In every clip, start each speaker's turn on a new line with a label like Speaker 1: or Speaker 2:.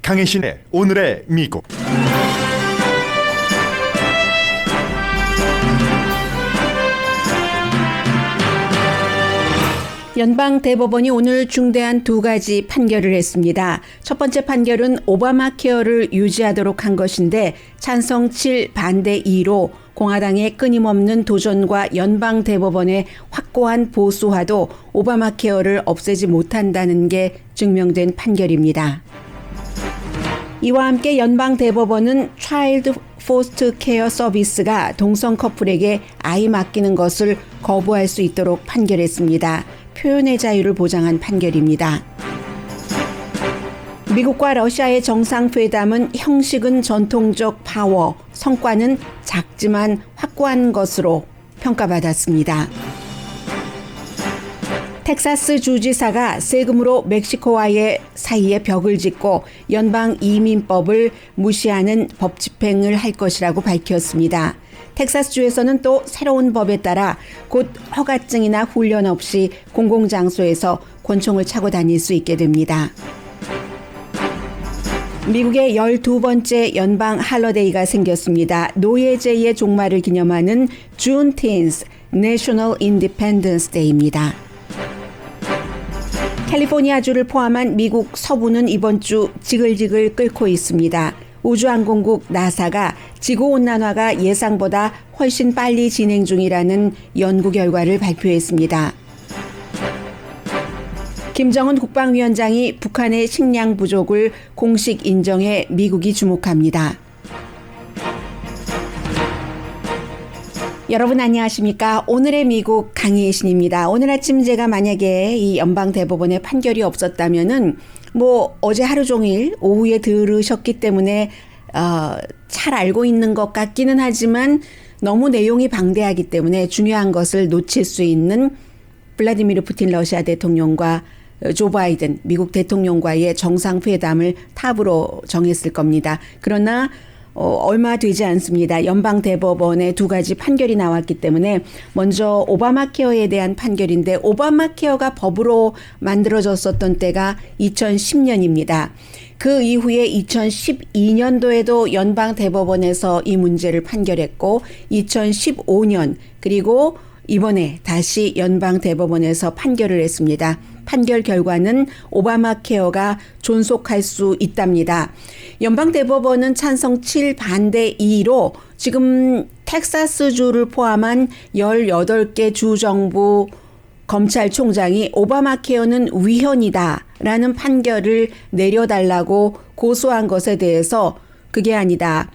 Speaker 1: 강혜신의 오늘의 미국.
Speaker 2: 연방대법원이 오늘 중대한 두 가지 판결을 했습니다. 첫 번째 판결은 오바마 케어를 유지하도록 한 것인데 찬성 7, 반대 2로 공화당의 끊임없는 도전과 연방대법원의 확고한 보수화도 오바마 케어를 없애지 못한다는 게 증명된 판결입니다. 이와 함께 연방대법원은 차일드 포스트 케어 서비스가 동성 커플에게 아이 맡기는 것을 거부할 수 있도록 판결했습니다. 표현의 자유를 보장한 판결입니다. 미국과 러시아의 정상회담은 형식은 전통적 파워, 성과는 작지만 확고한 것으로 평가받았습니다. 텍사스 주지사가 세금으로 멕시코와의 사이에 벽을 짓고 연방 이민법을 무시하는 법 집행을 할 것이라고 밝혔습니다. 텍사스주에서는 또 새로운 법에 따라 곧 허가증이나 훈련 없이 공공장소에서 권총을 차고 다닐 수 있게 됩니다. 미국의 12번째 연방 할러데이가 생겼습니다. 노예제의 종말을 기념하는 Juneteenth National Independence Day입니다. 캘리포니아주를 포함한 미국 서부는 이번 주 지글지글 끓고 있습니다. 우주항공국 나사가 지구온난화가 예상보다 훨씬 빨리 진행 중이라는 연구 결과를 발표했습니다. 김정은 국방위원장이 북한의 식량 부족을 공식 인정해 미국이 주목합니다. 여러분 안녕하십니까? 오늘의 미국 강혜신입니다. 오늘 아침 제가 만약에 이 연방대법원의 판결이 없었다면은 어제 하루 종일 오후에 들으셨기 때문에 잘 알고 있는 것 같기는 하지만 너무 내용이 방대하기 때문에 중요한 것을 놓칠 수 있는 블라디미르 푸틴 러시아 대통령과 조 바이든 미국 대통령과의 정상회담을 탑으로 정했을 겁니다. 그러나 얼마 되지 않습니다. 연방대법원의 두 가지 판결이 나왔기 때문에 먼저 오바마 케어에 대한 판결인데 오바마 케어가 법으로 만들어졌었던 때가 2010년입니다. 그 이후에 2012년도에도 연방대법원에서 이 문제를 판결했고 2015년 그리고 이번에 다시 연방대법원에서 판결을 했습니다. 판결 결과는 오바마 케어가 존속할 수 있답니다. 연방대법원은 찬성 7, 반대 2로 지금 텍사스주를 포함한 18개 주정부 검찰총장이 오바마 케어는 위헌이다라는 판결을 내려달라고 고소한 것에 대해서 그게 아니다.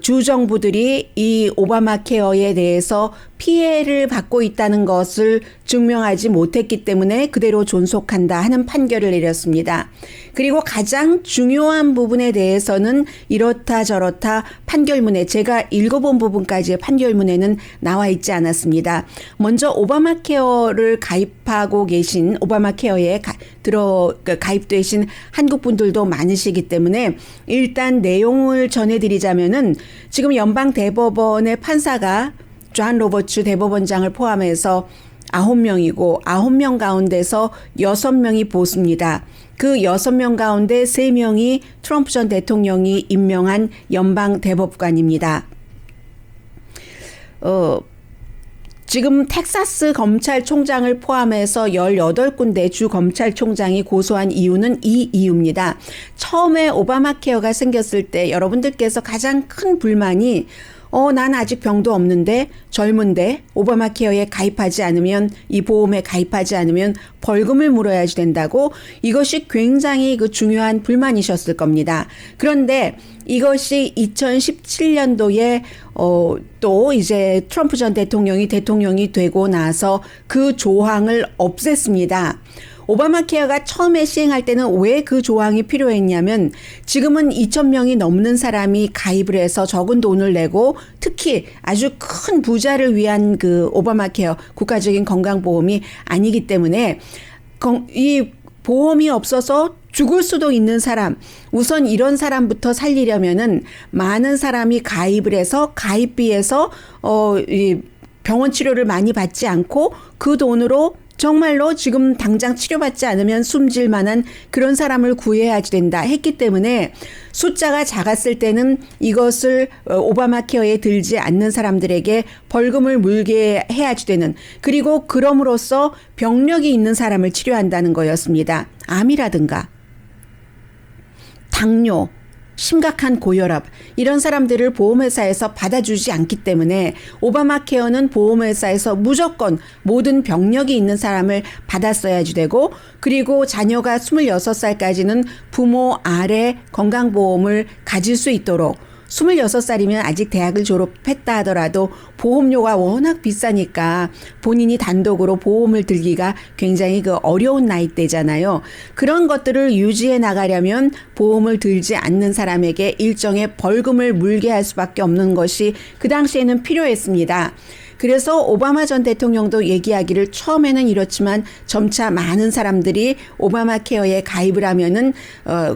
Speaker 2: 주정부들이 이 오바마 케어에 대해서 피해를 받고 있다는 것을 증명하지 못했기 때문에 그대로 존속한다 하는 판결을 내렸습니다. 그리고 가장 중요한 부분에 대해서는 이렇다 저렇다 판결문에 제가 읽어본 부분까지의 판결문에는 나와 있지 않았습니다. 먼저 오바마 케어를 가입하고 계신 오바마 케어에 가입되신 한국 분들도 많으시기 때문에 일단 내용을 전해드리자면은 지금 연방대법원의 판사가 존 로버츠 대법원장을 포함해서 9명이고 9명 가운데서 6명이 보수입니다. 그 6명 가운데 3명이 트럼프 전 대통령이 임명한 연방대법관입니다. 지금 텍사스 검찰총장을 포함해서 18군데 주 검찰총장이 고소한 이유는 이 이유입니다. 처음에 오바마 케어가 생겼을 때 여러분들께서 가장 큰 불만이 난 아직 병도 없는데 젊은데 오바마 케어에 가입하지 않으면 이 보험에 가입하지 않으면 벌금을 물어야지 된다고 이것이 굉장히 중요한 불만이셨을 겁니다. 그런데 이것이 2017년도에 또 이제 트럼프 전 대통령이 되고 나서 그 조항을 없앴습니다. 오바마 케어가 처음에 시행할 때는 왜 그 조항이 필요했냐면 지금은 2,000명이 넘는 사람이 가입을 해서 적은 돈을 내고 특히 아주 큰 부자를 위한 그 오바마 케어 국가적인 건강보험이 아니기 때문에 이 보험이 없어서 죽을 수도 있는 사람, 우선 이런 사람부터 살리려면은 많은 사람이 가입을 해서 가입비에서 이 병원 치료를 많이 받지 않고 그 돈으로 정말로 지금 당장 치료받지 않으면 숨질 만한 그런 사람을 구해야지 된다 했기 때문에 숫자가 작았을 때는 이것을 오바마 케어에 들지 않는 사람들에게 벌금을 물게 해야지 되는, 그리고 그럼으로써 병력이 있는 사람을 치료한다는 거였습니다. 암이라든가 당뇨, 심각한 고혈압, 이런 사람들을 보험회사에서 받아주지 않기 때문에 오바마 케어는 보험회사에서 무조건 모든 병력이 있는 사람을 받았어야지 되고, 그리고 자녀가 26살까지는 부모 아래 건강보험을 가질 수 있도록, 26살이면 아직 대학을 졸업했다 하더라도 보험료가 워낙 비싸니까 본인이 단독으로 보험을 들기가 굉장히 어려운 나이대잖아요. 그런 것들을 유지해 나가려면 보험을 들지 않는 사람에게 일정의 벌금을 물게 할 수밖에 없는 것이 그 당시에는 필요했습니다. 그래서 오바마 전 대통령도 얘기하기를, 처음에는 이렇지만 점차 많은 사람들이 오바마 케어에 가입을 하면은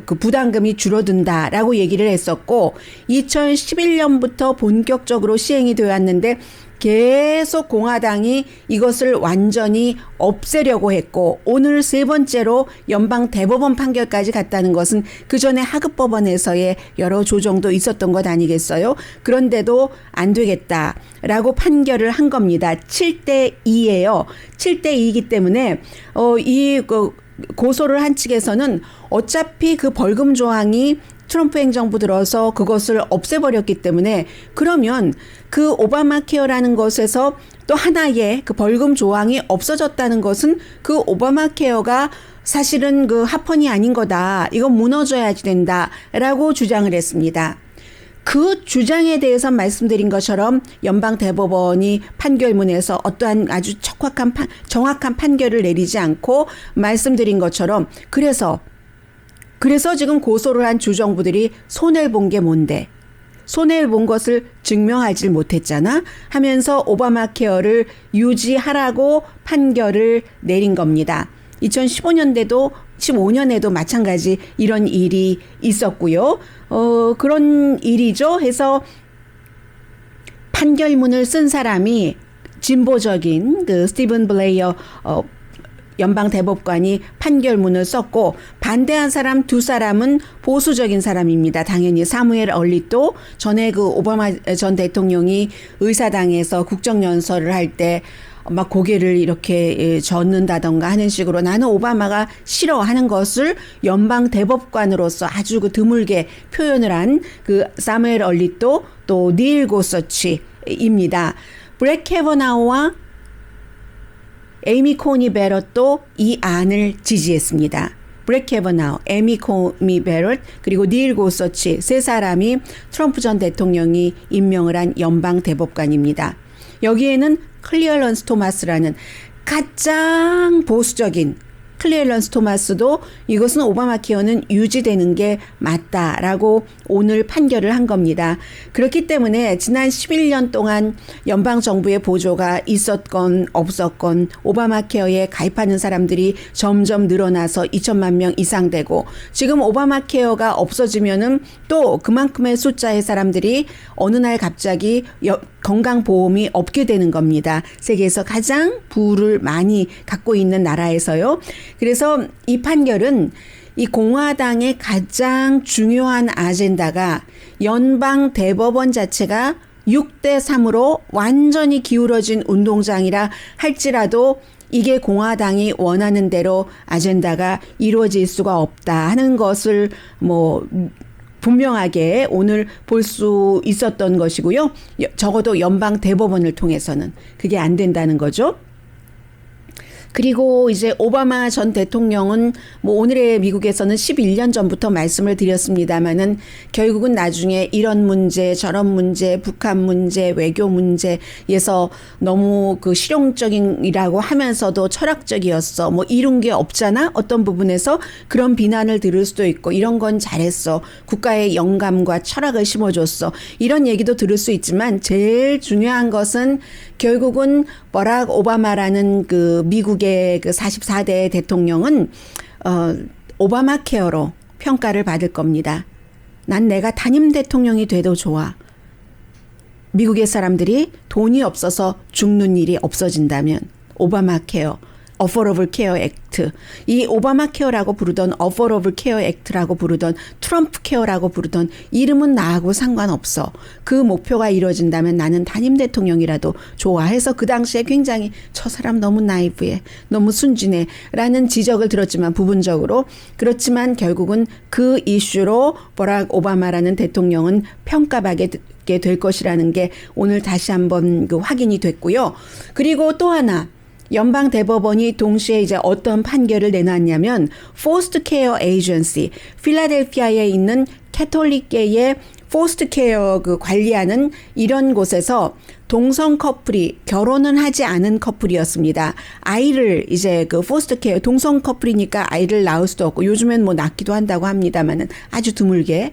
Speaker 2: 그 부담금이 줄어든다라고 얘기를 했었고, 2011년부터 본격적으로 시행이 되었는데 계속 공화당이 이것을 완전히 없애려고 했고, 오늘 세 번째로 연방 대법원 판결까지 갔다는 것은 그 전에 하급법원에서의 여러 조정도 있었던 것 아니겠어요? 그런데도 안 되겠다라고 판결을 한 겁니다. 7대2예요. 7대2이기 때문에 고소를 한 측에서는 어차피 그 벌금 조항이 트럼프 행정부 들어서 그것을 없애버렸기 때문에, 그러면 그 오바마 케어라는 것에서 또 하나의 그 벌금 조항이 없어졌다는 것은 그 오바마 케어가 사실은 그 합헌이 아닌 거다, 이건 무너져야지 된다라고 주장을 했습니다. 그 주장에 대해서 말씀드린 것처럼 연방 대법원이 판결문에서 어떠한 아주 정확한 판결을 내리지 않고, 말씀드린 것처럼 그래서 지금 고소를 한 주정부들이 손해를 본 게 뭔데? 손해를 본 것을 증명하지 못했잖아 하면서 오바마 케어를 유지하라고 판결을 내린 겁니다. 15년에도 마찬가지 이런 일이 있었고요. 그런 일이죠. 해서 판결문을 쓴 사람이 진보적인 그 스티븐 블레이어 연방 대법관이 판결문을 썼고, 반대한 사람 두 사람은 보수적인 사람입니다. 당연히 사무엘 얼리또, 전에 그 오바마 전 대통령이 의사당에서 국정연설을 할 때 막 고개를 이렇게 젓는다던가 하는 식으로 나는 오바마가 싫어하는 것을 연방 대법관으로서 아주 그 드물게 표현을 한 그 사무엘 얼리또, 또 닐 고서치입니다. 브렛 캐버나우와 에이미 코니 베럿도 이 안을 지지했습니다. 브렛 캐버나우, 에이미 코니 베럿, 그리고 닐 고서치, 세 사람이 트럼프 전 대통령이 임명을 한 연방 대법관입니다. 여기에는 클리어런스 토마스라는 가장 보수적인, 클리어런스 토마스도 이것은 오바마 케어는 유지되는 게 맞다라고 오늘 판결을 한 겁니다. 그렇기 때문에 지난 11년 동안 연방 정부의 보조가 있었건 없었건 오바마 케어에 가입하는 사람들이 점점 늘어나서 2천만 명 이상 되고, 지금 오바마 케어가 없어지면은 또 그만큼의 숫자의 사람들이 어느 날 갑자기 건강보험이 없게 되는 겁니다. 세계에서 가장 부를 많이 갖고 있는 나라에서요. 그래서 이 판결은 이 공화당의 가장 중요한 아젠다가 연방 대법원 자체가 6대3으로 완전히 기울어진 운동장이라 할지라도 이게 공화당이 원하는 대로 아젠다가 이루어질 수가 없다 하는 것을 분명하게 오늘 볼 수 있었던 것이고요. 적어도 연방 대법원을 통해서는 그게 안 된다는 거죠. 그리고 이제 오바마 전 대통령은 오늘의 미국에서는 11년 전부터 말씀을 드렸습니다마는 결국은 나중에 이런 문제 저런 문제 북한 문제 외교 문제에서 너무 그 실용적이라고 하면서도 철학적이었어. 이룬 게 없잖아. 어떤 부분에서 그런 비난을 들을 수도 있고, 이런 건 잘했어. 국가의 영감과 철학을 심어줬어. 이런 얘기도 들을 수 있지만 제일 중요한 것은 결국은 버락 오바마라는 그 미국의 그 44대 대통령은 오바마 케어로 평가를 받을 겁니다. 난 내가 단임 대통령이 돼도 좋아. 미국의 사람들이 돈이 없어서 죽는 일이 없어진다면 오바마 케어 Affordable Care Act, 이 오바마 케어라고 부르던 Affordable Care Act라고 부르던 트럼프 케어라고 부르던 이름은 나하고 상관없어. 그 목표가 이루어진다면 나는 단임 대통령이라도 좋아해서 그 당시에 굉장히 저 사람 너무 나이브해, 너무 순진해 라는 지적을 들었지만 부분적으로 그렇지만 결국은 그 이슈로 버락 오바마라는 대통령은 평가받게 될 것이라는 게 오늘 다시 한번 그 확인이 됐고요. 그리고 또 하나 연방 대법원이 동시에 이제 어떤 판결을 내놨냐면 포스트 케어 에이전시 필라델피아에 있는 캐톨릭계의 포스트 케어 그 관리하는 이런 곳에서 동성 커플이 결혼은 하지 않은 커플이었습니다. 아이를 이제 그 포스트 케어 동성 커플이니까 아이를 낳을 수도 없고 요즘엔 뭐 낳기도 한다고 합니다만은 아주 드물게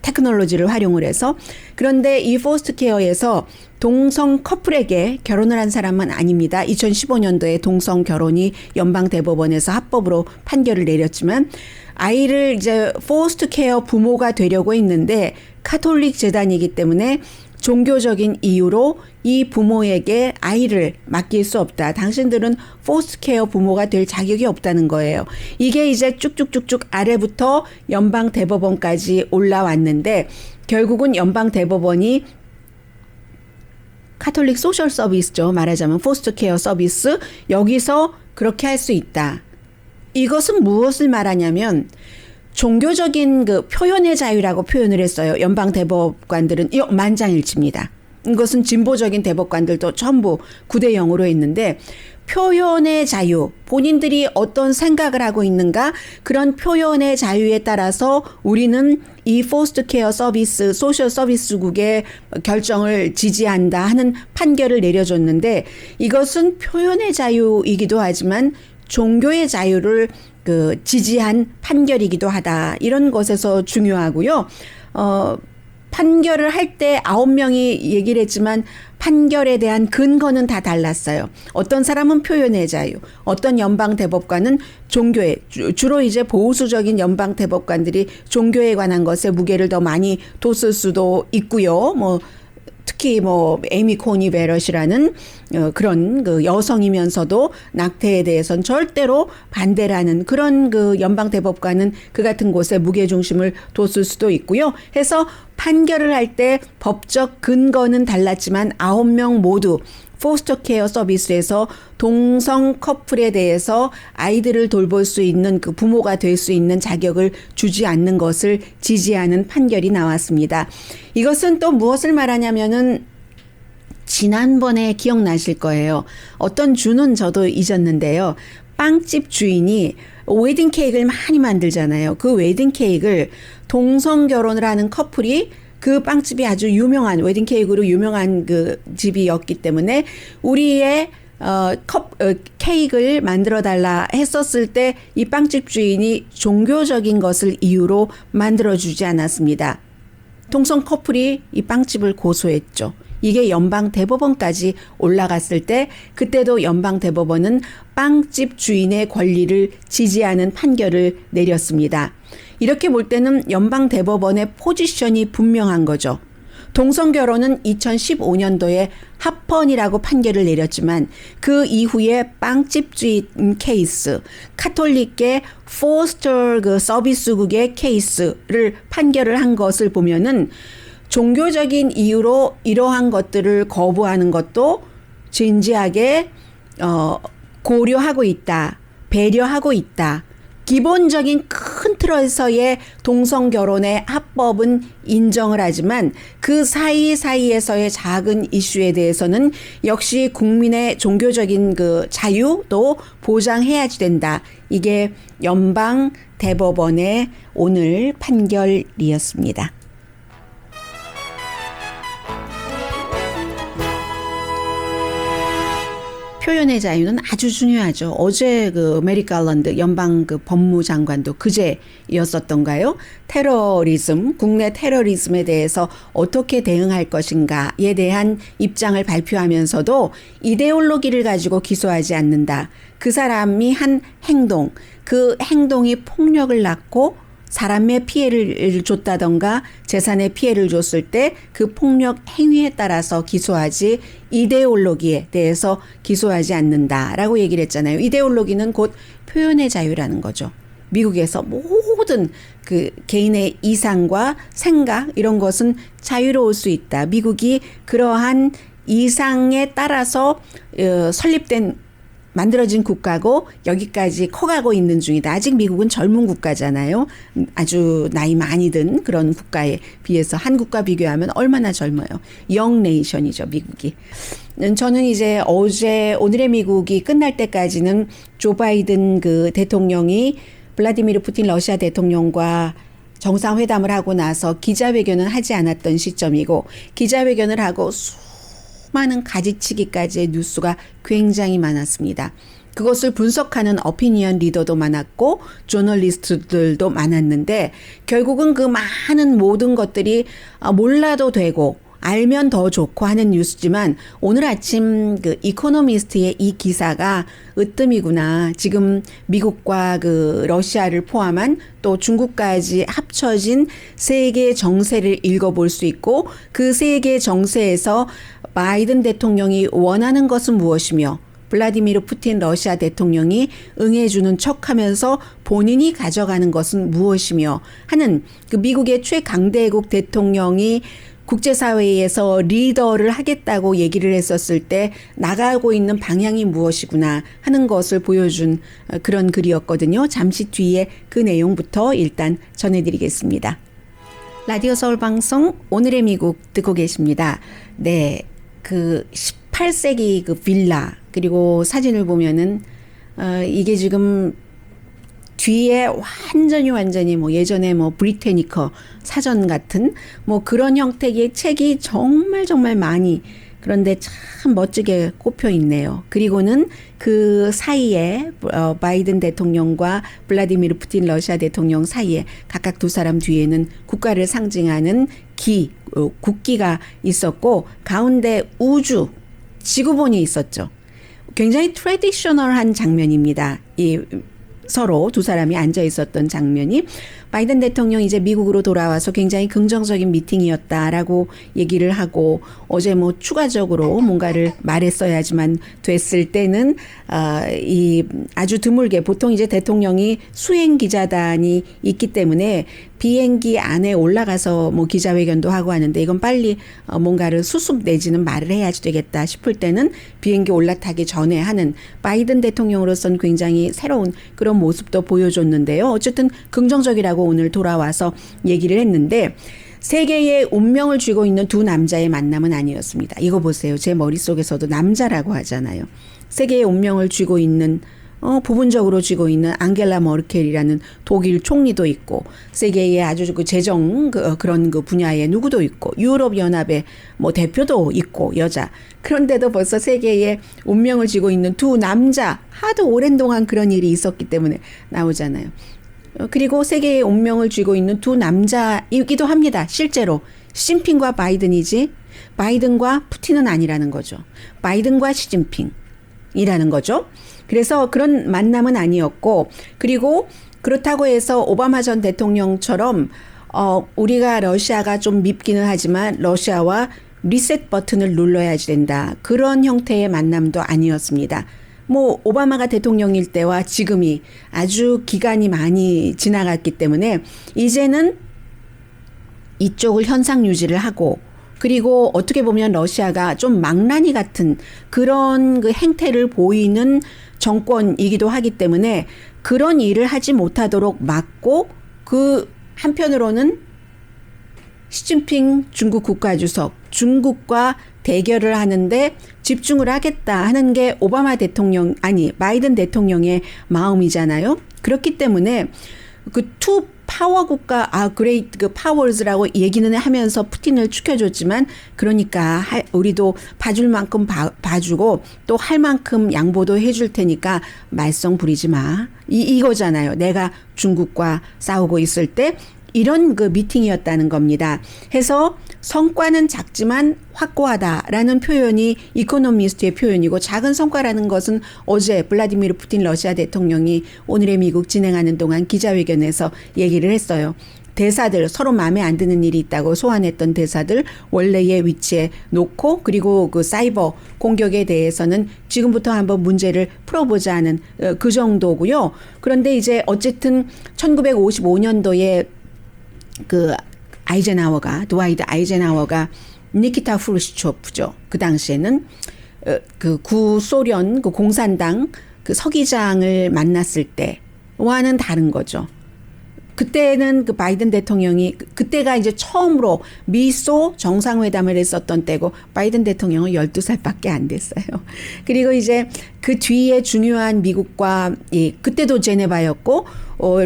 Speaker 2: 테크놀로지를 활용을 해서 그런데 이 포스트 케어에서 동성 커플에게 결혼을 한 사람은 아닙니다. 2015년도에 동성 결혼이 연방 대법원에서 합법으로 판결을 내렸지만 아이를 이제 포스트 케어 부모가 되려고 했는데 카톨릭 재단이기 때문에 종교적인 이유로 이 부모에게 아이를 맡길 수 없다. 당신들은 포스트 케어 부모가 될 자격이 없다는 거예요. 이게 이제 쭉쭉쭉쭉 아래부터 연방 대법원까지 올라왔는데 결국은 연방 대법원이 카톨릭 소셜 서비스죠. 말하자면 포스트 케어 서비스 여기서 그렇게 할 수 있다. 이것은 무엇을 말하냐면 종교적인 그 표현의 자유라고 표현을 했어요. 연방 대법관들은 만장일치입니다. 이것은 진보적인 대법관들도 전부 9대 0으로 했는데 표현의 자유, 본인들이 어떤 생각을 하고 있는가 그런 표현의 자유에 따라서 우리는 이 포스트 케어 서비스, 소셜 서비스국의 결정을 지지한다 하는 판결을 내려줬는데 이것은 표현의 자유이기도 하지만 종교의 자유를 그 지지한 판결이기도 하다. 이런 것에서 중요하고요. 판결을 할 때 9명이 얘기를 했지만 판결에 대한 근거는 다 달랐어요. 어떤 사람은 표현의 자유, 어떤 연방 대법관은 종교에 주로 이제 보수적인 연방 대법관들이 종교에 관한 것에 무게를 더 많이 뒀을 수도 있고요. 뭐 특히 뭐 에이미 코니 베럿이라는 그런 그 여성이면서도 낙태에 대해서는 절대로 반대라는 그런 그 연방 대법관은 그 같은 곳에 무게 중심을 뒀을 수도 있고요. 해서 판결을 할 때 법적 근거는 달랐지만 9명 모두 포스터 케어 서비스에서 동성 커플에 대해서 아이들을 돌볼 수 있는 그 부모가 될 수 있는 자격을 주지 않는 것을 지지하는 판결이 나왔습니다. 이것은 또 무엇을 말하냐면은 지난번에 기억나실 거예요. 어떤 주는 저도 잊었는데요. 빵집 주인이 웨딩 케이크를 많이 만들잖아요. 그 웨딩 케이크를 동성 결혼을 하는 커플이 그 빵집이 아주 유명한 웨딩 케이크로 유명한 그 집이었기 때문에 우리의 케이크를 만들어 달라 했었을 때 이 빵집 주인이 종교적인 것을 이유로 만들어 주지 않았습니다. 동성 커플이 이 빵집을 고소했죠. 이게 연방 대법원까지 올라갔을 때 그때도 연방 대법원은 빵집 주인의 권리를 지지하는 판결을 내렸습니다. 이렇게 볼 때는 연방 대법원의 포지션이 분명한 거죠. 동성 결혼은 2015년도에 합헌이라고 판결을 내렸지만 그 이후에 빵집 주인 케이스, 카톨릭계 포스터 그 서비스국의 케이스를 판결을 한 것을 보면은 종교적인 이유로 이러한 것들을 거부하는 것도 진지하게 고려하고 있다. 배려하고 있다. 기본적인 큰 틀에서의 동성 결혼의 합법은 인정을 하지만 그 사이사이에서의 작은 이슈에 대해서는 역시 국민의 종교적인 그 자유도 보장해야지 된다. 이게 연방 대법원의 오늘 판결이었습니다. 표현의 자유는 아주 중요하죠. 어제 그 메리 갈란드 연방 그 법무장관도 그제였었던가요? 테러리즘, 국내 테러리즘에 대해서 어떻게 대응할 것인가에 대한 입장을 발표하면서도 이데올로기를 가지고 기소하지 않는다. 그 사람이 한 행동, 그 행동이 폭력을 낳고 사람의 피해를 줬다던가 재산에 피해를 줬을 때 그 폭력 행위에 따라서 기소하지 이데올로기에 대해서 기소하지 않는다라고 얘기를 했잖아요. 이데올로기는 곧 표현의 자유라는 거죠. 미국에서 모든 그 개인의 이상과 생각 이런 것은 자유로울 수 있다. 미국이 그러한 이상에 따라서 설립된 만들어진 국가고 여기까지 커가고 있는 중이다. 아직 미국은 젊은 국가잖아요. 아주 나이 많이 든 그런 국가에 비해서 한국과 비교하면 얼마나 젊어요. 영 네이션이죠, 미국이. 저는 이제 오늘의 미국이 끝날 때까지는 조 바이든 그 대통령이 블라디미르 푸틴 러시아 대통령과 정상회담을 하고 나서 기자회견은 하지 않았던 시점이고 기자회견을 하고 많은 가지치기까지의 뉴스가 굉장히 많았습니다. 그것을 분석하는 어피니언 리더도 많았고 저널리스트들도 많았는데 결국은 그 많은 모든 것들이 몰라도 되고 알면 더 좋고 하는 뉴스지만 오늘 아침 그 이코노미스트의 이 기사가 으뜸이구나. 지금 미국과 그 러시아를 포함한 또 중국까지 합쳐진 세계 정세를 읽어볼 수 있고 그 세계 정세에서 바이든 대통령이 원하는 것은 무엇이며 블라디미르 푸틴 러시아 대통령이 응해주는 척하면서 본인이 가져가는 것은 무엇이며 하는 그 미국의 최강대국 대통령이 국제사회에서 리더를 하겠다고 얘기를 했었을 때 나가고 있는 방향이 무엇이구나 하는 것을 보여준 그런 글이었거든요. 잠시 뒤에 그 내용부터 일단 전해드리겠습니다. 라디오 서울 방송 오늘의 미국 듣고 계십니다. 네, 그 18세기 그 빌라 그리고 사진을 보면은 이게 지금 뒤에 완전히 뭐 예전에 뭐 브리테니커 사전 같은 뭐 그런 형태의 책이 정말 많이 그런데 참 멋지게 꼽혀 있네요. 그리고는 그 사이에 바이든 대통령과 블라디미르 푸틴 러시아 대통령 사이에 각각 두 사람 뒤에는 국가를 상징하는 국기가 있었고 가운데 우주 지구본이 있었죠. 굉장히 트래디셔널한 장면입니다. 서로 두 사람이 앉아 있었던 장면이 바이든 대통령이 이제 미국으로 돌아와서 굉장히 긍정적인 미팅이었다라고 얘기를 하고 어제 뭐 추가적으로 뭔가를 말했어야지만 됐을 때는 이 아주 드물게 보통 이제 대통령이 수행 기자단이 있기 때문에 비행기 안에 올라가서 뭐 기자회견도 하고 하는데 이건 빨리 뭔가를 수습 내지는 말을 해야지 되겠다 싶을 때는 비행기 올라타기 전에 하는 바이든 대통령으로서는 굉장히 새로운 그런 모습도 보여줬는데요. 어쨌든 긍정적이라고 오늘 돌아와서 얘기를 했는데 세계의 운명을 쥐고 있는 두 남자의 만남은 아니었습니다. 이거 보세요. 제 머릿속에서도 남자라고 하잖아요. 세계의 운명을 쥐고 있는 부분적으로 쥐고 있는 앙겔라 머켈이라는 독일 총리도 있고 세계의 아주 그 재정 그런 그 분야에 누구도 있고 유럽 연합의 뭐 대표도 있고 여자 그런데도 벌써 세계의 운명을 쥐고 있는 두 남자 하도 오랜 동안 그런 일이 있었기 때문에 나오잖아요. 그리고 세계의 운명을 쥐고 있는 두 남자이기도 합니다. 실제로 시진핑과 바이든이지 바이든과 푸틴은 아니라는 거죠. 바이든과 시진핑이라는 거죠. 그래서 그런 만남은 아니었고 그리고 그렇다고 해서 오바마 전 대통령처럼 우리가 러시아가 좀 밉기는 하지만 러시아와 리셋 버튼을 눌러야지 된다. 그런 형태의 만남도 아니었습니다. 뭐 오바마가 대통령일 때와 지금이 아주 기간이 많이 지나갔기 때문에 이제는 이쪽을 현상 유지를 하고 그리고 어떻게 보면 러시아가 좀 망나니 같은 그런 그 행태를 보이는 정권이기도 하기 때문에 그런 일을 하지 못하도록 막고 그 한편으로는 시진핑 중국 국가주석 중국과 대결을 하는데 집중을 하겠다 하는 게 바이든 대통령의 마음이잖아요. 그렇기 때문에 그 투 파워 국가 그레이트 그 파워즈라고 얘기는 하면서 푸틴을 추켜줬지만 그러니까 우리도 봐줄 만큼 봐주고 또 할 만큼 양보도 해줄 테니까 말썽 부리지 마. 이거잖아요. 내가 중국과 싸우고 있을 때 이런 그 미팅이었다는 겁니다. 해서 성과는 작지만 확고하다라는 표현이 이코노미스트의 표현이고, 작은 성과라는 것은 어제 블라디미르 푸틴 러시아 대통령이 오늘의 미국 진행하는 동안 기자회견에서 얘기를 했어요. 대사들, 서로 마음에 안 드는 일이 있다고 소환했던 대사들 원래의 위치에 놓고, 그리고 그 사이버 공격에 대해서는 지금부터 한번 문제를 풀어보자는 그 정도고요. 그런데 이제 어쨌든 1955년도에 그 드와이트 아이젠하워가 니키타 후르시초프죠. 그 당시에는 그 구소련 그 공산당 그 서기장을 만났을 때와는 다른 거죠. 그때는 그 바이든 대통령이, 그때가 이제 처음으로 미소 정상회담을 했었던 때고, 바이든 대통령은 12살밖에 안 됐어요. 그리고 이제 그 뒤에 중요한 미국과, 그때도 제네바였고,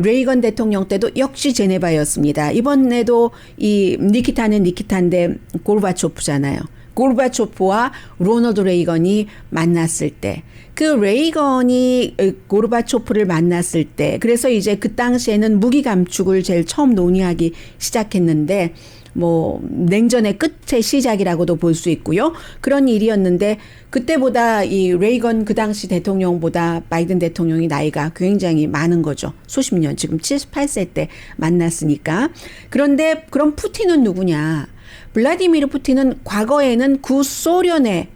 Speaker 2: 레이건 대통령 때도 역시 제네바였습니다. 이번에도 이 니키타는 니키타인데 고르바초프잖아요. 고르바초프와 로널드 레이건이 만났을 때, 그 레이건이 고르바초프를 만났을 때, 그래서 이제 그 당시에는 무기 감축을 제일 처음 논의하기 시작했는데, 뭐 냉전의 끝의 시작이라고도 볼 수 있고요. 그런 일이었는데, 그때보다 이 레이건 그 당시 대통령보다 바이든 대통령이 나이가 굉장히 많은 거죠. 수십 년, 지금 78세 때 만났으니까. 그런데 그럼 푸틴은 누구냐? 블라디미르 푸틴은 과거에는 구소련의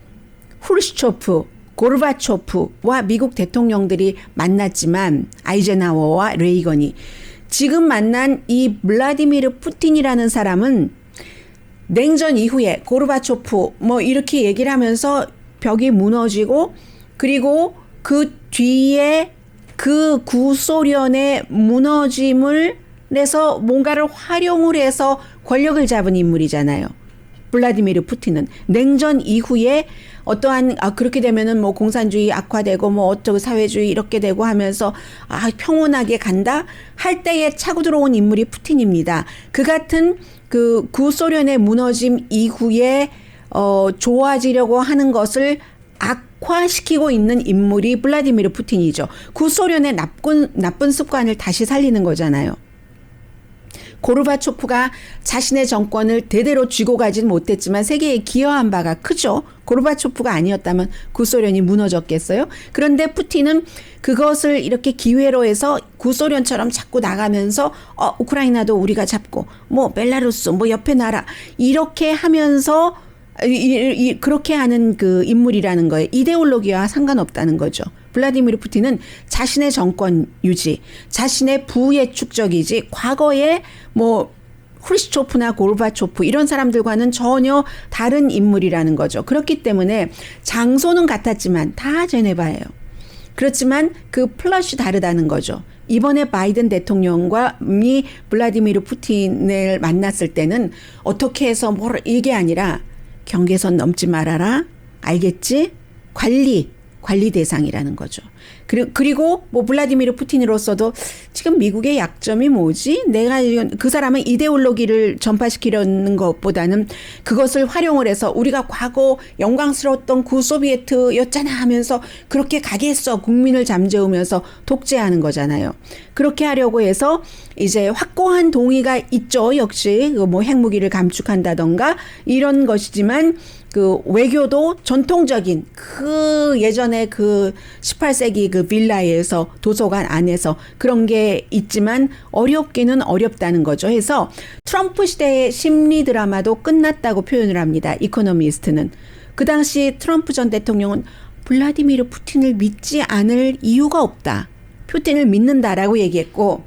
Speaker 2: 후르시초프, 고르바초프와 미국 대통령들이 만났지만, 아이젠하워와 레이건이, 지금 만난 이 블라디미르 푸틴이라는 사람은 냉전 이후에 고르바초프 뭐 이렇게 얘기를 하면서 벽이 무너지고, 그리고 그 뒤에 그 구소련의 무너짐을 내서 뭔가를 활용을 해서 권력을 잡은 인물이잖아요. 블라디미르 푸틴은 냉전 이후에 어떠한 그렇게 되면은 뭐 공산주의 악화되고 뭐 어쩌고 사회주의 이렇게 되고 하면서 평온하게 간다 할 때에 차고 들어온 인물이 푸틴입니다. 그 같은 그 구소련의 무너짐 이후에 좋아지려고 하는 것을 악화시키고 있는 인물이 블라디미르 푸틴이죠. 구소련의 나쁜 습관을 다시 살리는 거잖아요. 고르바초프가 자신의 정권을 대대로 쥐고 가진 못했지만 세계에 기여한 바가 크죠. 고르바초프가 아니었다면 구소련이 무너졌겠어요? 그런데 푸틴은 그것을 이렇게 기회로 해서 구소련처럼 자꾸 나가면서 우크라이나도 우리가 잡고 뭐 벨라루스 뭐 옆에 나라 이렇게 하면서 그렇게 하는 그 인물이라는 거예요. 이데올로기와 상관없다는 거죠. 블라디미르 푸틴은 자신의 정권 유지, 자신의 부의 축적이지 과거에 뭐 후르시초프나 고르바초프 이런 사람들과는 전혀 다른 인물이라는 거죠. 그렇기 때문에 장소는 같았지만 다 제네바예요. 그렇지만 그 플롯이 다르다는 거죠. 이번에 바이든 대통령이 블라디미르 푸틴을 만났을 때는 어떻게 해서 이게 아니라 경계선 넘지 말아라. 알겠지? 관리 대상이라는 거죠. 그리고 뭐 블라디미르 푸틴으로서도 지금 미국의 약점이 뭐지? 내가 그 사람은 이데올로기를 전파시키려는 것보다는 그것을 활용을 해서 우리가 과거 영광스러웠던 구소비에트였잖아 하면서 그렇게 가게 했어. 국민을 잠재우면서 독재하는 거잖아요. 그렇게 하려고 해서 이제 확고한 동의가 있죠. 역시 뭐 핵무기를 감축한다던가 이런 것이지만 그 외교도 전통적인 그 예전에 그 18세기 그 빌라에서 도서관 안에서 그런 게 있지만 어렵기는 어렵다는 거죠. 해서 트럼프 시대의 심리 드라마도 끝났다고 표현을 합니다. 이코노미스트는. 그 당시 트럼프 전 대통령은 블라디미르 푸틴을 믿지 않을 이유가 없다. 푸틴을 믿는다라고 얘기했고,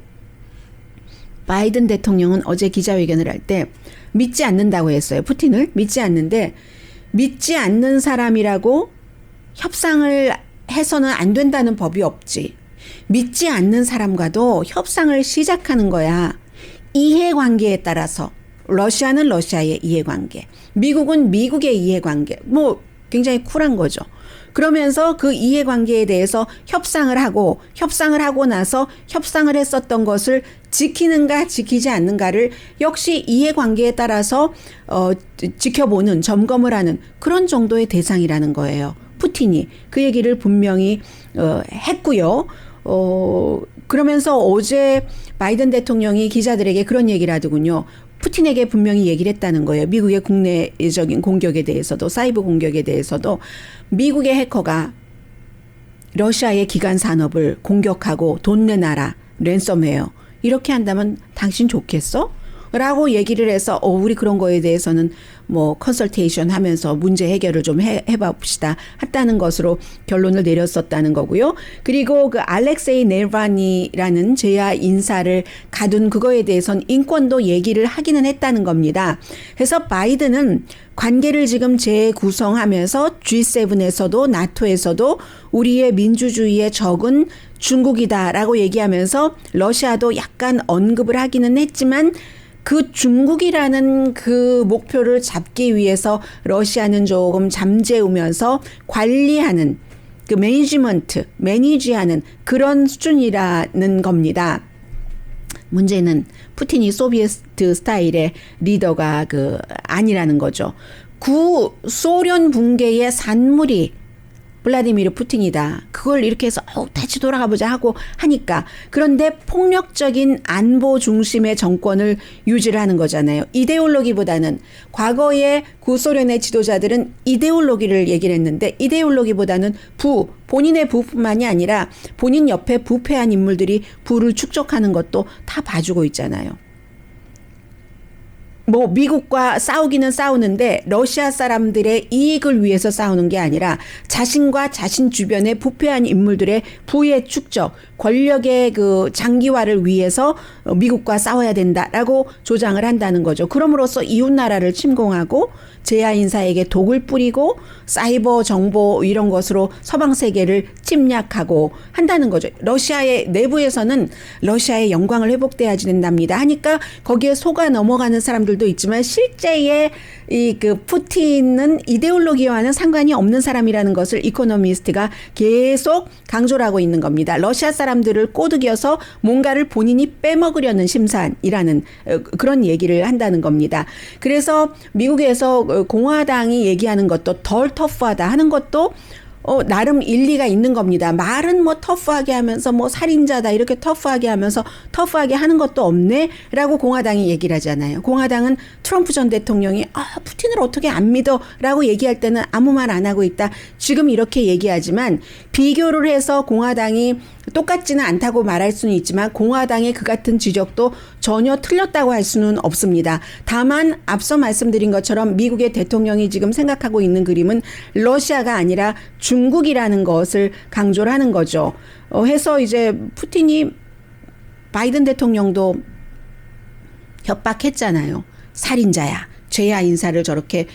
Speaker 2: 바이든 대통령은 어제 기자회견을 할 때 믿지 않는다고 했어요. 푸틴을 믿지 않는데, 믿지 않는 사람이라고 협상을 해서는 안 된다는 법이 없지. 믿지 않는 사람과도 협상을 시작하는 거야. 이해관계에 따라서 러시아는 러시아의 이해관계, 미국은 미국의 이해관계, 뭐 굉장히 쿨한 거죠. 그러면서 그 이해관계에 대해서 협상을 하고 나서 협상을 했었던 것을 지키는가 지키지 않는가를 역시 이해관계에 따라서 지켜보는, 점검을 하는 그런 정도의 대상이라는 거예요. 푸틴이 그 얘기를 분명히 했고요. 그러면서 어제 바이든 대통령이 기자들에게 그런 얘기를 하더군요. 푸틴에게 분명히 얘기를 했다는 거예요. 미국의 국내적인 공격에 대해서도 사이버 공격에 대해서도 미국의 해커가 러시아의 기간 산업을 공격하고 돈 내놔라. 랜섬웨어. 이렇게 한다면 당신 좋겠어? 라고 얘기를 해서 우리 그런 거에 대해서는 뭐 컨설테이션 하면서 문제 해결을 좀 해봅시다 했다는 것으로 결론을 내렸었다는 거고요. 그리고 그 알렉세이 넬반이라는 제야 인사를 가둔 그거에 대해서는 인권도 얘기를 하기는 했다는 겁니다. 그래서 바이든은 관계를 지금 재구성하면서 G7에서도 나토에서도 우리의 민주주의의 적은 중국이다라고 얘기하면서 러시아도 약간 언급을 하기는 했지만 그 중국이라는 그 목표를 잡기 위해서 러시아는 조금 잠재우면서 관리하는 그 매니지하는 그런 수준이라는 겁니다. 문제는 푸틴이 소비에트 스타일의 리더가 아니라는 거죠. 구소련 붕괴의 산물이 블라디미르 푸틴이다. 그걸 이렇게 해서 다시 돌아가보자 하고 하니까 그런데 폭력적인 안보 중심의 정권을 유지를 하는 거잖아요. 이데올로기보다는 과거의 구소련의 지도자들은 이데올로기를 얘기를 했는데 이데올로기보다는 본인의 부뿐만이 아니라 본인 옆에 부패한 인물들이 부를 축적하는 것도 다 봐주고 있잖아요. 뭐 미국과 싸우기는 싸우는데 러시아 사람들의 이익을 위해서 싸우는 게 아니라 자신과 자신 주변의 부패한 인물들의 부의 축적, 권력의 그 장기화를 위해서 미국과 싸워야 된다라고 조장을 한다는 거죠. 그럼으로써 이웃 나라를 침공하고 제야 인사에게 독을 뿌리고 사이버 정보 이런 것으로 서방 세계를 침략하고 한다는 거죠. 러시아의 내부에서는 러시아의 영광을 회복돼야지 된답니다 하니까 거기에 속아 넘어가는 사람들도 있지만 실제의 그 푸틴은 이데올로기와는 상관이 없는 사람이라는 것을 이코노미스트가 계속 강조를 하고 있는 겁니다. 러시아 사람들을 꼬드겨서 뭔가를 본인이 빼먹으려는 심산이라는 그런 얘기를 한다는 겁니다. 그래서 미국에서 공화당이 얘기하는 것도 덜 터프하다 하는 것도 나름 일리가 있는 겁니다. 말은 뭐 터프하게 하면서 뭐 살인자다 이렇게 터프하게 하면서 터프하게 하는 것도 없네 라고 공화당이 얘기를 하잖아요. 공화당은 트럼프 전 대통령이 푸틴을 어떻게 안 믿어 라고 얘기할 때는 아무 말 안 하고 있다. 지금 이렇게 얘기하지만 비교를 해서 공화당이 똑같지는 않다고 말할 수는 있지만 공화당의 그 같은 지적도 전혀 틀렸다고 할 수는 없습니다. 다만 앞서 말씀드린 것처럼 미국의 대통령이 지금 생각하고 있는 그림은 러시아가 아니라 중국이라는 것을 강조를 하는 거죠. 해서 이제 푸틴이 바이든 대통령도 협박했잖아요. 살인자야. 제야 인사를 저렇게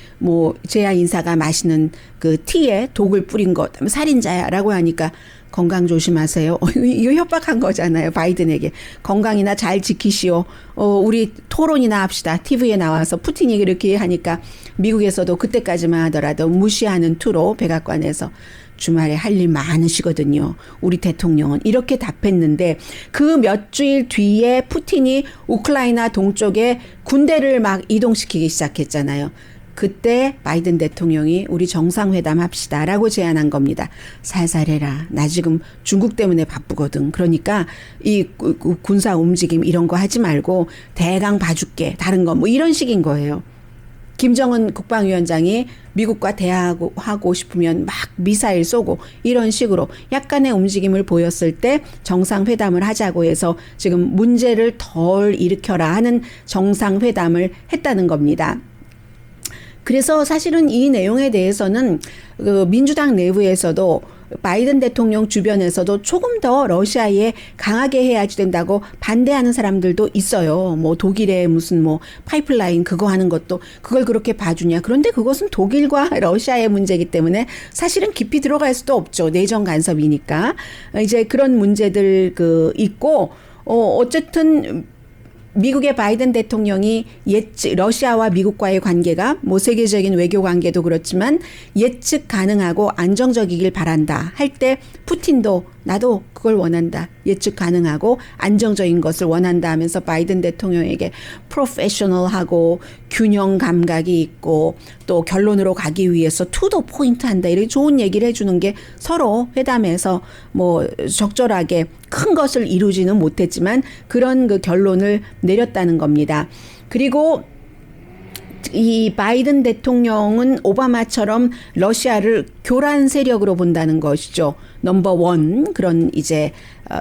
Speaker 2: 제야 인사가 마시는 그 티에 독을 뿌린 것 살인자야라고 하니까 건강 조심하세요. 이거 협박한 거잖아요. 바이든에게. 건강이나 잘 지키시오. 우리 토론이나 합시다. TV에 나와서 푸틴이 이렇게 하니까 미국에서도 그때까지만 하더라도 무시하는 투로 백악관에서 주말에 할 일 많으시거든요. 우리 대통령은 이렇게 답했는데 그 몇 주일 뒤에 푸틴이 우크라이나 동쪽에 군대를 막 이동시키기 시작했잖아요. 그때 바이든 대통령이 우리 정상회담 합시다라고 제안한 겁니다. 살살 해라. 나 지금 중국 때문에 바쁘거든. 그러니까 이 군사 움직임 이런 거 하지 말고 대강 봐줄게. 다른 거 이런 식인 거예요. 김정은 국방위원장이 미국과 대화하고 싶으면 막 미사일 쏘고 이런 식으로 약간의 움직임을 보였을 때 정상회담을 하자고 해서 지금 문제를 덜 일으켜라 하는 정상회담을 했다는 겁니다. 그래서 사실은 이 내용에 대해서는 그 민주당 내부에서도 바이든 대통령 주변에서도 조금 더 러시아에 강하게 해야지 된다고 반대하는 사람들도 있어요. 독일의 무슨 파이프라인 그거 하는 것도 그걸 그렇게 봐주냐. 그런데 그것은 독일과 러시아의 문제이기 때문에 사실은 깊이 들어갈 수도 없죠. 내정 간섭이니까. 이제 그런 문제들 있고 어쨌든 미국의 바이든 대통령이 러시아와 미국과의 관계가 세계적인 외교 관계도 그렇지만 예측 가능하고 안정적이길 바란다 할 때 푸틴도 나도 그걸 원한다. 예측 가능하고 안정적인 것을 원한다 하면서 바이든 대통령에게 프로페셔널하고 균형 감각이 있고 또 결론으로 가기 위해서 투도 포인트 한다. 이렇게 좋은 얘기를 해주는 게 서로 회담에서 적절하게 큰 것을 이루지는 못했지만 그런 그 결론을 내렸다는 겁니다. 그리고 이 바이든 대통령은 오바마처럼 러시아를 교란 세력으로 본다는 것이죠. 넘버원 그런 이제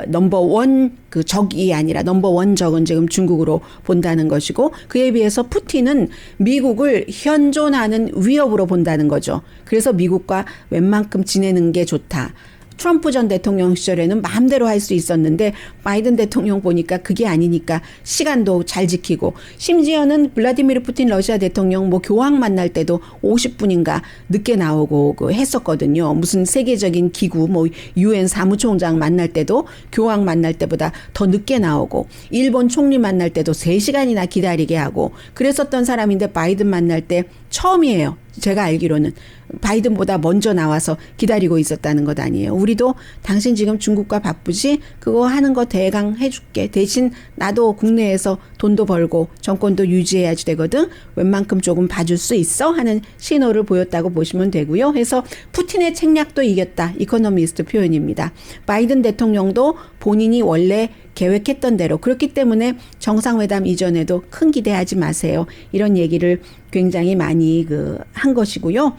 Speaker 2: 넘버원 그 적이 아니라 넘버원 적은 지금 중국으로 본다는 것이고 그에 비해서 푸틴은 미국을 현존하는 위협으로 본다는 거죠. 그래서 미국과 웬만큼 지내는 게 좋다. 트럼프 전 대통령 시절에는 마음대로 할 수 있었는데 바이든 대통령 보니까 그게 아니니까 시간도 잘 지키고 심지어는 블라디미르 푸틴 러시아 대통령 뭐 교황 만날 때도 50분인가 늦게 나오고 했었거든요. 무슨 세계적인 기구 뭐 유엔 사무총장 만날 때도 교황 만날 때보다 더 늦게 나오고 일본 총리 만날 때도 3시간이나 기다리게 하고 그랬었던 사람인데 바이든 만날 때 처음이에요. 제가 알기로는 바이든보다 먼저 나와서 기다리고 있었다는 것 아니에요. 우리도 당신 지금 중국과 바쁘지? 그거 하는 거 대강 해줄게. 대신 나도 국내에서 돈도 벌고 정권도 유지해야지 되거든. 웬만큼 조금 봐줄 수 있어? 하는 신호를 보였다고 보시면 되고요. 해서 푸틴의 책략도 이겼다. 이코노미스트 표현입니다. 바이든 대통령도 본인이 원래 계획했던 대로 그렇기 때문에 정상회담 이전에도 큰 기대하지 마세요. 이런 얘기를 굉장히 많이 한 것이고요.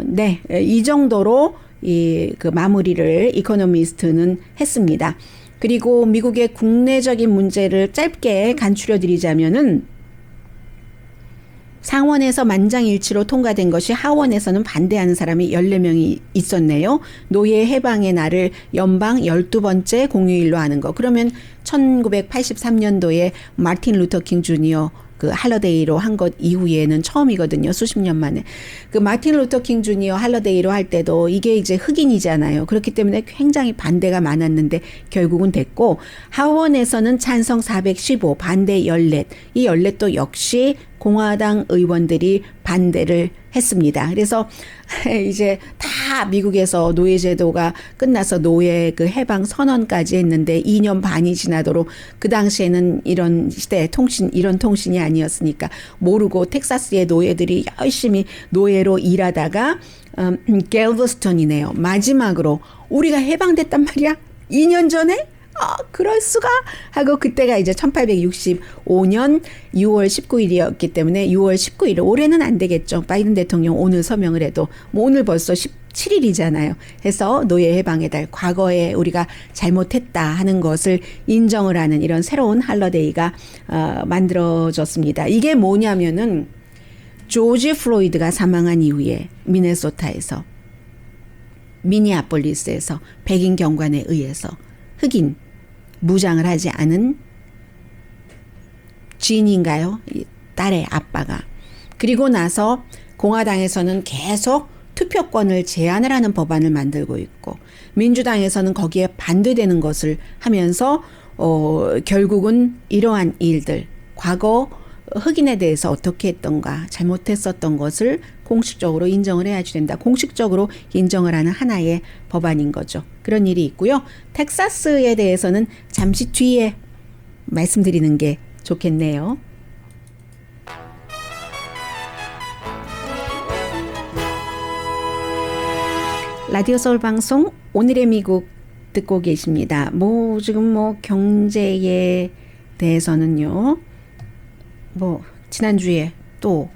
Speaker 2: 네, 이 정도로 그 마무리를 이코노미스트는 했습니다. 그리고 미국의 국내적인 문제를 짧게 간추려 드리자면은 상원에서 만장일치로 통과된 것이 하원에서는 반대하는 사람이 14명이 있었네요. 노예 해방의 날을 연방 12번째 공휴일로 하는 거. 그러면 1983년도에 마틴 루터 킹 주니어 그 할러데이로 한 것 이후에는 처음이거든요. 수십 년 만에. 그 마틴 루터 킹 주니어 할러데이로 할 때도 이게 이제 흑인이잖아요. 그렇기 때문에 굉장히 반대가 많았는데 결국은 됐고 하원에서는 찬성 415, 반대 14. 이 14도 역시 공화당 의원들이 반대를 했습니다. 그래서 이제 다 미국에서 노예제도가 끝나서 노예 그 해방 선언까지 했는데 2년 반이 지나도록 그 당시에는 이런 시대 이런 통신이 아니었으니까 모르고 텍사스의 노예들이 열심히 노예로 일하다가 갤버스턴이네요. 마지막으로 우리가 해방됐단 말이야. 2년 전에? 그럴 수가 하고 그때가 이제 1865년 6월 19일이었기 때문에 6월 19일 올해는 안 되겠죠. 바이든 대통령 오늘 서명을 해도 뭐 오늘 벌써 17일이잖아요. 해서 노예 해방의 달 과거에 우리가 잘못했다 하는 것을 인정을 하는 이런 새로운 할러데이가 만들어졌습니다. 이게 뭐냐면은 조지 플로이드가 사망한 이후에 미네소타에서 미니아폴리스에서 백인 경관에 의해서 흑인 무장을 하지 않은 지인인가요? 딸의 아빠가. 그리고 나서 공화당에서는 계속 투표권을 제한을 하는 법안을 만들고 있고 민주당에서는 거기에 반대되는 것을 하면서 결국은 이러한 일들 과거 흑인에 대해서 어떻게 했던가 잘못했었던 것을 공식적으로 인정을 해야지 된다. 공식적으로 인정을 하는 하나의 법안인 거죠. 그런 일이 있고요. 텍사스에 대해서는 잠시 뒤에 말씀드리는 게 좋겠네요. 라디오 서울 방송 오늘의 미국 듣고 계십니다. 지금 경제에 대해서는요. 지난주에 또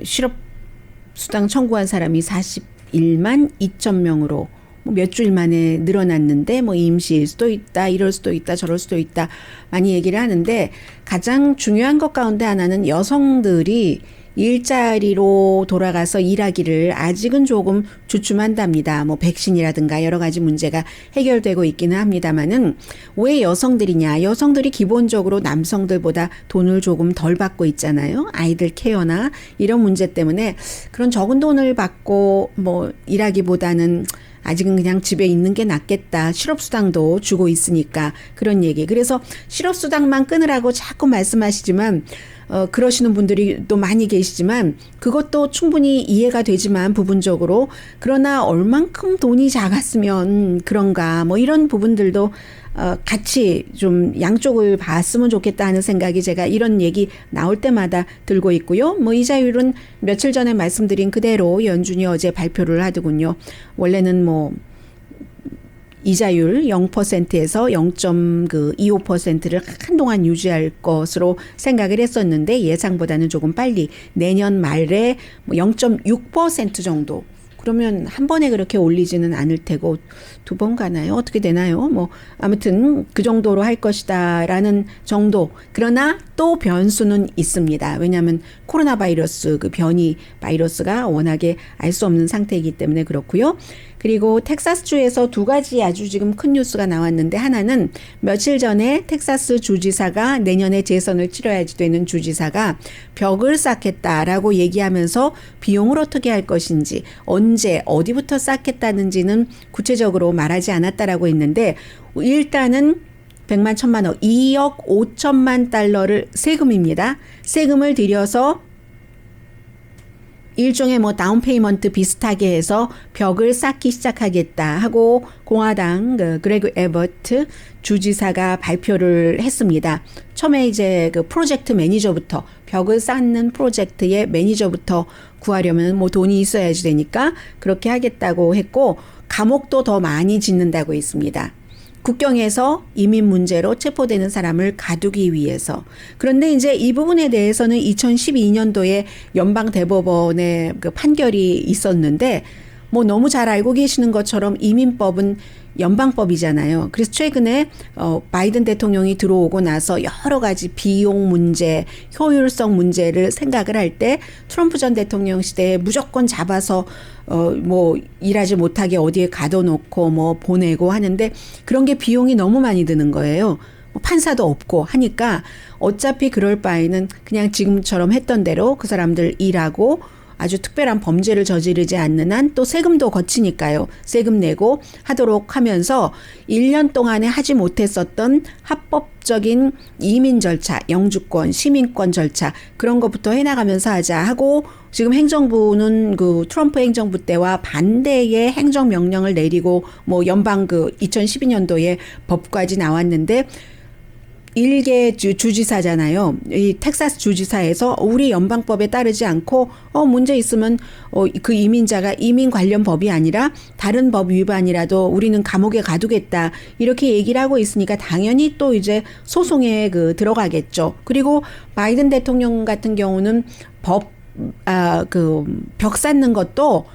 Speaker 2: 실업수당 청구한 사람이 41만 2천 명으로 몇 주일 만에 늘어났는데 임시일 수도 있다, 이럴 수도 있다, 저럴 수도 있다 많이 얘기를 하는데 가장 중요한 것 가운데 하나는 여성들이 일자리로 돌아가서 일하기를 아직은 조금 주춤한답니다. 백신이라든가 여러 가지 문제가 해결되고 있기는 합니다만은 왜 여성들이냐? 여성들이 기본적으로 남성들보다 돈을 조금 덜 받고 있잖아요. 아이들 케어나 이런 문제 때문에 그런 적은 돈을 받고 일하기보다는 아직은 그냥 집에 있는 게 낫겠다. 실업수당도 주고 있으니까 그런 얘기. 그래서 실업수당만 끊으라고 자꾸 말씀하시지만 그러시는 분들이 또 많이 계시지만 그것도 충분히 이해가 되지만 부분적으로 그러나 얼만큼 돈이 작았으면 그런가 이런 부분들도 같이 좀 양쪽을 봤으면 좋겠다 하는 생각이 제가 이런 얘기 나올 때마다 들고 있고요. 이자율은 며칠 전에 말씀드린 그대로 연준이 어제 발표를 하더군요. 원래는 이자율 0%에서 0.25%를 한동안 유지할 것으로 생각을 했었는데 예상보다는 조금 빨리 내년 말에 0.6% 정도. 그러면 한 번에 그렇게 올리지는 않을 테고 두 번 가나요? 어떻게 되나요? 뭐 아무튼 그 정도로 할 것이다라는 정도. 그러나 또 변수는 있습니다. 왜냐하면 코로나 바이러스 그 변이 바이러스가 워낙에 알 수 없는 상태이기 때문에 그렇고요. 그리고 텍사스주에서 두 가지 아주 지금 큰 뉴스가 나왔는데 하나는 며칠 전에 텍사스 주지사가 내년에 재선을 치러야지 되는 주지사가 벽을 쌓겠다라고 얘기하면서 비용을 어떻게 할 것인지 언제 어디부터 쌓겠다는지는 구체적으로 말하지 않았다라고 했는데 일단은 100만 1000만 2억 5천만 달러를 세금입니다. 세금을 들여서 일종의 뭐 다운페이먼트 비슷하게 해서 벽을 쌓기 시작하겠다 하고 공화당 그레그 에버트 주지사가 발표를 했습니다. 처음에 이제 그 프로젝트 매니저부터 벽을 쌓는 프로젝트의 매니저부터 구하려면 뭐 돈이 있어야지 되니까 그렇게 하겠다고 했고 감옥도 더 많이 짓는다고 했습니다. 국경에서 이민 문제로 체포되는 사람을 가두기 위해서. 그런데 이제 이 부분에 대해서는 2012년도에 연방 대법원의 그 판결이 있었는데 뭐 너무 잘 알고 계시는 것처럼 이민법은 연방법이잖아요. 그래서 최근에 바이든 대통령이 들어오고 나서 여러 가지 비용 문제, 효율성 문제를 생각을 할 때 트럼프 전 대통령 시대에 무조건 잡아서 뭐 일하지 못하게 어디에 가둬놓고 뭐 보내고 하는데 그런 게 비용이 너무 많이 드는 거예요. 뭐 판사도 없고 하니까 어차피 그럴 바에는 그냥 지금처럼 했던 대로 그 사람들 일하고 아주 특별한 범죄를 저지르지 않는 한 또 세금도 거치니까요. 세금 내고 하도록 하면서 1년 동안에 하지 못했었던 합법적인 이민 절차, 영주권, 시민권 절차 그런 것부터 해나가면서 하자 하고 지금 행정부는 그 트럼프 행정부 때와 반대의 행정명령을 내리고 뭐 연방 그 2012년도에 법까지 나왔는데 일개 주지사잖아요. 이 텍사스 주지사에서 우리 연방법에 따르지 않고 문제 있으면 그 이민자가 이민 관련 법이 아니라 다른 법 위반이라도 우리는 감옥에 가두겠다 이렇게 얘기를 하고 있으니까 당연히 또 이제 소송에 그 들어가겠죠. 그리고 바이든 대통령 같은 경우는 벽 쌓는 것도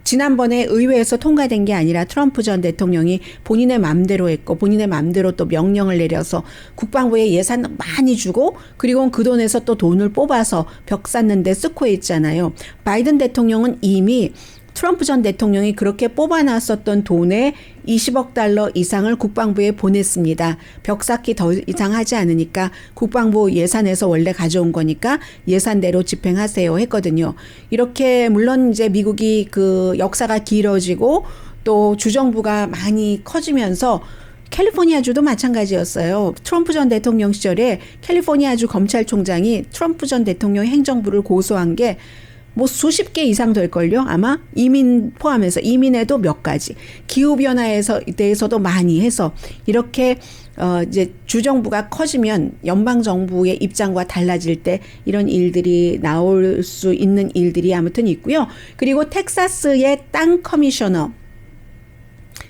Speaker 2: 지난번에 의회에서 통과된 게 아니라 트럼프 전 대통령이 본인의 맘대로 했고 본인의 맘대로 또 명령을 내려서 국방부에 예산 많이 주고 그리고 그 돈에서 또 돈을 뽑아서 벽 쌓는 데 쓰고 있잖아요. 바이든 대통령은 이미 트럼프 전 대통령이 그렇게 뽑아놨었던 돈의 20억 달러 이상을 국방부에 보냈습니다. 벽 쌓기 더 이상 하지 않으니까 국방부 예산에서 원래 가져온 거니까 예산대로 집행하세요 했거든요. 이렇게 물론 이제 미국이 그 역사가 길어지고 또 주정부가 많이 커지면서 캘리포니아주도 마찬가지였어요. 트럼프 전 대통령 시절에 캘리포니아주 검찰총장이 트럼프 전 대통령 행정부를 고소한 게 뭐 수십 개 이상 될걸요. 아마 이민 포함해서 이민에도 몇 가지 기후변화에 대해서도 많이 해서 이렇게 이제 주정부가 커지면 연방정부의 입장과 달라질 때 이런 일들이 나올 수 있는 일들이 아무튼 있고요. 그리고 텍사스의 땅 커미셔너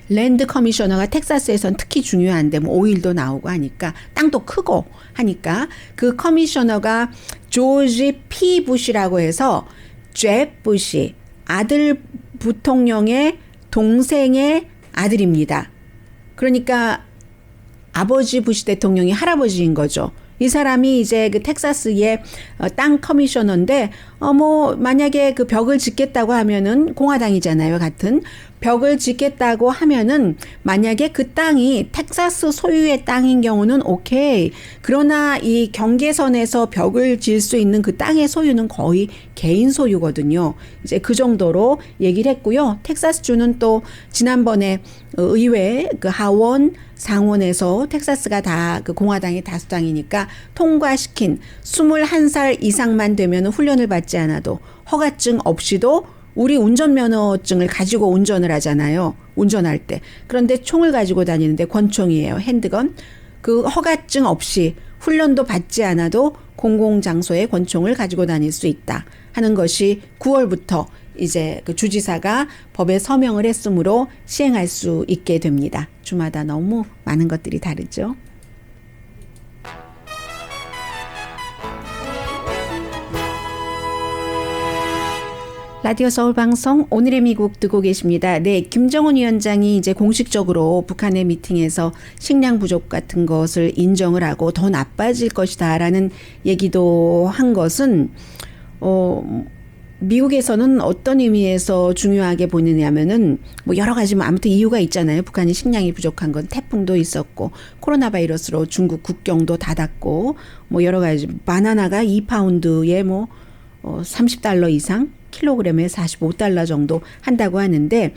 Speaker 2: 랜드 커미셔너가 텍사스에선 특히 중요한데 뭐 오일도 나오고 하니까 땅도 크고 하니까 그 커미셔너가 조지 P 부시라고 해서 잽 부시 아들 부통령의 동생의 아들입니다. 그러니까 아버지 부시 대통령이 할아버지인 거죠. 이 사람이 이제 그 텍사스의 땅 커미셔너인데 뭐 만약에 그 벽을 짓겠다고 하면은 공화당이잖아요. 같은 벽을 짓겠다고 하면은 만약에 그 땅이 텍사스 소유의 땅인 경우는 오케이. 그러나 이 경계선에서 벽을 지을 수 있는 그 땅의 소유는 거의 개인 소유거든요. 이제 그 정도로 얘기를 했고요. 텍사스주는 또 지난번에 의회 그 하원 상원에서 텍사스가 다 그 공화당이 다수당이니까 통과시킨 21살 이상만 되면 훈련을 받지 않아도 허가증 없이도 우리 운전면허증을 가지고 운전을 하잖아요. 운전할 때. 그런데 총을 가지고 다니는데 권총이에요. 핸드건. 그 허가증 없이 훈련도 받지 않아도 공공장소에 권총을 가지고 다닐 수 있다 하는 것이 9월부터 이제 그 주지사가 법에 서명을 했으므로 시행할 수 있게 됩니다. 주마다 너무 많은 것들이 다르죠. 라디오 서울 방송 오늘의 미국 듣고 계십니다. 네, 김정은 위원장이 이제 공식적으로 북한의 미팅에서 식량 부족 같은 것을 인정을 하고 더 나빠질 것이다라는 얘기도 한 것은 미국에서는 어떤 의미에서 중요하게 보느냐면은 뭐 여러 가지 뭐 아무튼 이유가 있잖아요. 북한이 식량이 부족한 건 태풍도 있었고 코로나 바이러스로 중국 국경도 닫았고 뭐 여러 가지 바나나가 2파운드에 뭐 30달러 이상 킬로그램에 45달러 정도 한다고 하는데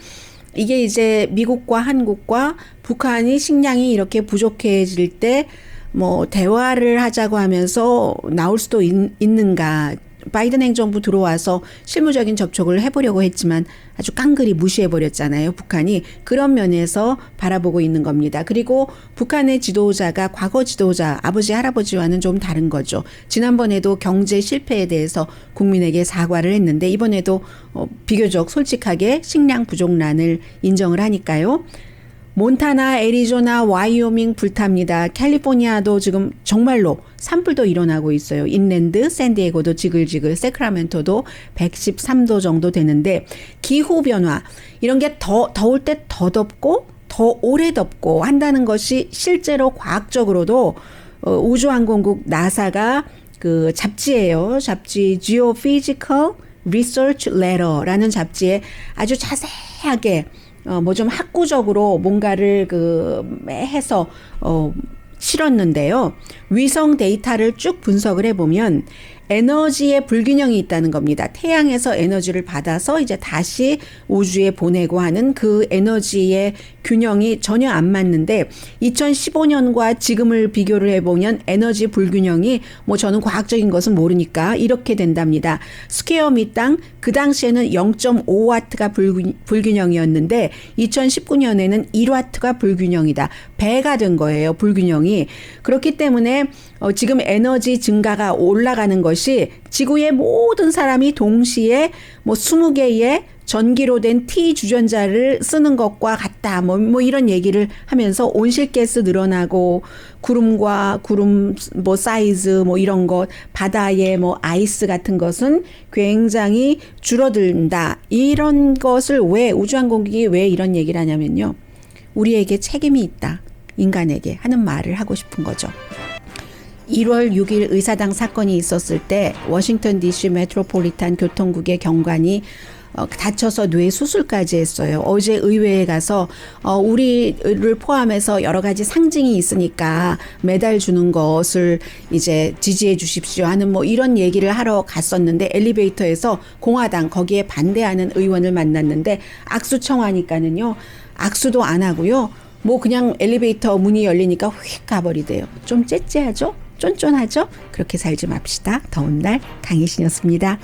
Speaker 2: 이게 이제 미국과 한국과 북한이 식량이 이렇게 부족해질 때 뭐 대화를 하자고 하면서 나올 수도 있는가. 바이든 행정부 들어와서 실무적인 접촉을 해보려고 했지만 아주 깡그리 무시해버렸잖아요. 북한이. 그런 면에서 바라보고 있는 겁니다. 그리고 북한의 지도자가 과거 지도자 아버지 할아버지와는 좀 다른 거죠. 지난번에도 경제 실패에 대해서 국민에게 사과를 했는데 이번에도 비교적 솔직하게 식량 부족난을 인정을 하니까요. 몬타나, 애리조나, 와이오밍 불탑니다. 캘리포니아도 지금 정말로 산불도 일어나고 있어요. 인랜드, 샌디에고도 지글지글, 세크라멘토도 113도 정도 되는데 기후변화 이런 게 더울 때 더 덥고 더 오래 덥고 한다는 것이 실제로 과학적으로도 우주항공국 나사가 그 잡지예요. 잡지 Geophysical Research Letter라는 잡지에 아주 자세하게 뭐 좀 학구적으로 뭔가를 해서 실었는데요. 위성 데이터를 쭉 분석을 해보면 에너지의 불균형이 있다는 겁니다. 태양에서 에너지를 받아서 이제 다시 우주에 보내고 하는 그 에너지의 균형이 전혀 안 맞는데 2015년과 지금을 비교를 해보면 에너지 불균형이 뭐 저는 과학적인 것은 모르니까 이렇게 된답니다. 스퀘어 미당 그 당시에는 0.5와트가 불균형이었는데 2019년에는 1와트가 불균형이다. 배가 된 거예요. 불균형이. 그렇기 때문에 지금 에너지 증가가 올라가는 것이 지구의 모든 사람이 동시에 뭐 20개의 전기로 된 T 주전자를 쓰는 것과 같다. 뭐 이런 얘기를 하면서 온실가스 늘어나고 구름과 구름 뭐 사이즈 뭐 이런 것 바다의 뭐 아이스 같은 것은 굉장히 줄어든다. 이런 것을 왜 우주항공국이 왜 이런 얘기를 하냐면요. 우리에게 책임이 있다. 인간에게 하는 말을 하고 싶은 거죠. 1월 6일 의사당 사건이 있었을 때 워싱턴 DC 메트로폴리탄 교통국의 경관이 다쳐서 뇌 수술까지 했어요. 어제 의회에 가서 우리를 포함해서 여러 가지 상징이 있으니까 메달 주는 것을 이제 지지해 주십시오 하는 뭐 이런 얘기를 하러 갔었는데 엘리베이터에서 공화당 거기에 반대하는 의원을 만났는데 악수 청하니까는요. 악수도 안 하고요. 뭐 그냥 엘리베이터 문이 열리니까 휙 가버리대요. 좀 째째하죠? 쫀쫀하죠? 그렇게 살지 맙시다. 더운 날 강희신이었습니다.